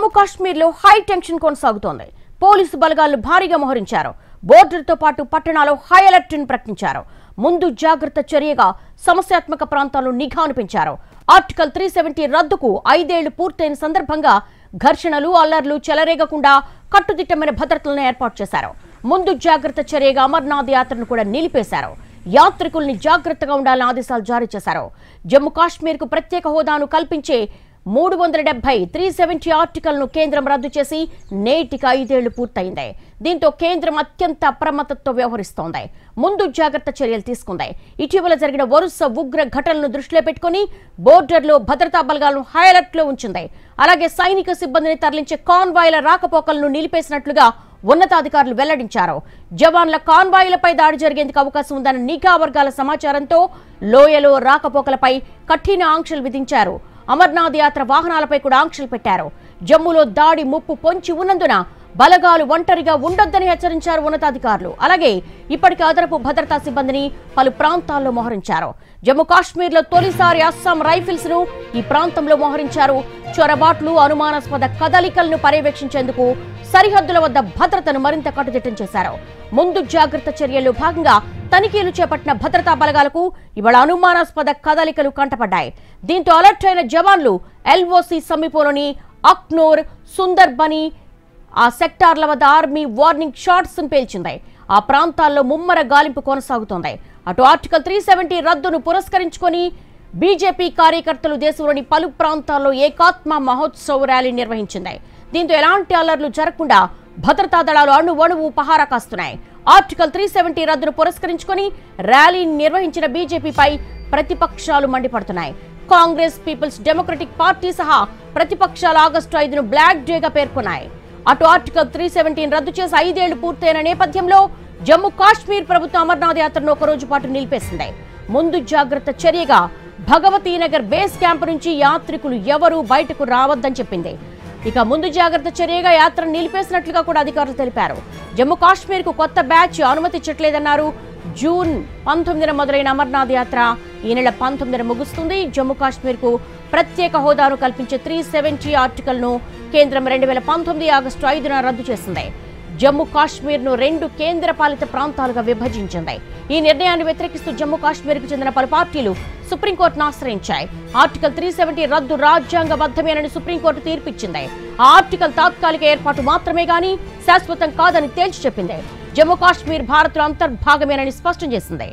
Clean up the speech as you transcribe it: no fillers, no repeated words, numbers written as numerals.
జమ్మూ కాశ్మీర్లో high tension కొనసాగుతోంది. Police బలగాలు భారీగా మోహరించారు. బోర్డర్తో పాటు పట్టణాల్లో హై అలర్ట్ ని ప్రకటించారు. ముందు జాగ్రత్త చర్యగా సమస్యాత్మక ప్రాంతాల్లో నిఘాను పెంచారు. ఆర్టికల్ 370 రద్దుకు 5 ఏళ్లు పూర్తయిన సందర్భంగా ఘర్షణలు, అల్లర్లు చెలరేగకుండా కట్టుదిట్టమైన భద్రతలను ఏర్పాటు చేశారు. ముందు జాగ్రత్త చర్యగా అమర్నాథ్ యాత్రను కూడా నిలిపేశారు. యాత్రికుల్ని జాగ్రత్తగా ఉండాలని ఆదేశాలు జారీ చేశారు. జమ్మూ కాశ్మీర్ కు ప్రత్యేక హోదాను కల్పించే 370 370 ఆర్టికల్ను కేంద్రం రద్దు చేసి నేటికి 5 ఏళ్లు పూర్తయింది. దీంతో కేంద్రం అత్యంత అప్రమత్తతో వ్యవహరిస్తోంది. ముందు జాగ్రత్త చర్యలు తీసుకుంది. ఇటీవల జరిగిన వరుస ఉగ్ర ఘటనలను దృష్టిలో పెట్టుకుని బోర్డర్లో భద్రతా బలగాలను హై అలర్ట్ లో ఉంచింది. అలాగే సైనిక సిబ్బందిని తరలించే కాన్వాయ్ల రాకపోకలను నిలిపేసినట్లుగా ఉన్నతాధికారులు వెల్లడించారు. జవాన్ల కాన్వాయ్లపై దాడి జరిగేందుకు అవకాశం ఉందన్న నిఘా వర్గాల సమాచారంతో లోయలో రాకపోకలపై కఠిన ఆంక్షలు విధించారు. అమర్నాథ్ యాత్ర వాహనాలపై కూడా ఆంక్షలు పెట్టారు. జమ్మూలో దాడి ముప్పు పొంచి ఉన్నందున బలగాలు ఒంటరిగా ఉండొద్దని హెచ్చరించారు ఉన్నతాధికారులు. అలాగే ఇప్పటికే అదనపు భద్రతా సిబ్బందిని పలు ప్రాంతాల్లో మోహరించారు. జమ్మూ కాశ్మీర్లో తొలిసారి అస్సాం రైఫిల్స్ ను ఈ ప్రాంతంలో మోహరించారు. చొరబాట్లు, అనుమానాస్పద కదలికలను పర్యవేక్షించేందుకు సరిహద్దుల వద్ద భద్రతను మరింత కట్టుదిట్టం చేశారు. ముందు జాగ్రత్త చర్యల్లో భాగంగా తనిఖీలు చేపట్టిన భద్రతా బలగాలకు ఇవాళ అనుమానాస్పద కదలికలు కంటపడ్డాయి. దీంతో అలర్ట్ అయిన జవాన్లు ఎల్ఓసి సమీపంలోని అక్నూర్, సుందర్బని ఆ సెక్టార్ల వద్ద ఆర్మీ వార్నింగ్ షాట్స్ పేల్చింది. ఆ ప్రాంతాల్లో ముమ్మర గాలింపు కొనసాగుతోంది. అటు ఆర్టికల్ 370 రద్దును పురస్కరించుకొని బీజేపీ కార్యకర్తలు దేశంలోని పలు ప్రాంతాల్లో ఏకాత్మ మహోత్సవ్ ర్యాలీ నిర్వహించింది. దీంతో ఎలాంటి అల్లర్లు జరగకుండా భద్రతా దళాలు అణువణువు పహారా కాస్తున్నాయి. ఆర్టికల్ 370 రద్దును పురస్కరించుకొని ర్యాలీని నిర్వహించిన బీజేపీపై ప్రతిపక్షాలు మండిపడుతున్నాయి. కాంగ్రెస్, పీపుల్స్ డెమోక్రటిక్ పార్టీ సహా ప్రతిపక్షాలు ఆగస్టు 5ను బ్లాక్ డేగా పేర్కొన్నాయి. అటు ఆర్టికల్ 370 రద్దు చేసి 5 ఏళ్లు పూర్తయిన నేపథ్యంలో జమ్మూ కాశ్మీర్ ప్రభుత్వం అమర్నాథ్ యాత్రను ఒక రోజు పాటు నిలిపేసింది. ముందు జాగ్రత్త చర్యగా భగవతీ నగర్ బేస్ క్యాంప్ నుంచి యాత్రికులు ఎవరూ బయటకు రావద్దని చెప్పింది. ఇక ముందు జాగ్రత్త చర్యగా యాత్రను నిలిపేసినట్లుగా కూడా అధికారులు తెలిపారు. జమ్మూ కాశ్మీర్ కు కొత్త బ్యాచ్ అనుమతించట్లేదన్నారు. జూన్ 19న మొదలైన అమర్నాథ్ యాత్ర ఈ నెల 19న ముగుస్తుంది. జమ్మూ కాశ్మీర్ కు ప్రత్యేక హోదాను కల్పించే 370 ఆర్టికల్ ను కేంద్రం 2019 ఆగస్టు 5న రద్దు చేసింది. జమ్మూ కాశ్మీర్ ను 2 కేంద్రపాలిత ప్రాంతాలుగా విభజించింది. ఈ నిర్ణయాన్ని వ్యతిరేకిస్తూ జమ్మూ కాశ్మీర్ కు చెందిన పలు పార్టీలు సుప్రీంకోర్టును ఆశ్రయించాయి. ఆర్టికల్ 370 రద్దు రాజ్యాంగబద్ధమేనని సుప్రీంకోర్టు తీర్పిచ్చింది. ఆ ఆర్టికల్ తాత్కాలిక ఏర్పాటు మాత్రమే గానీ శాశ్వతం కాదని తేల్చి చెప్పింది. జమ్మూ కాశ్మీర్ భారత్లో అంతర్భాగమేనని స్పష్టం చేసింది.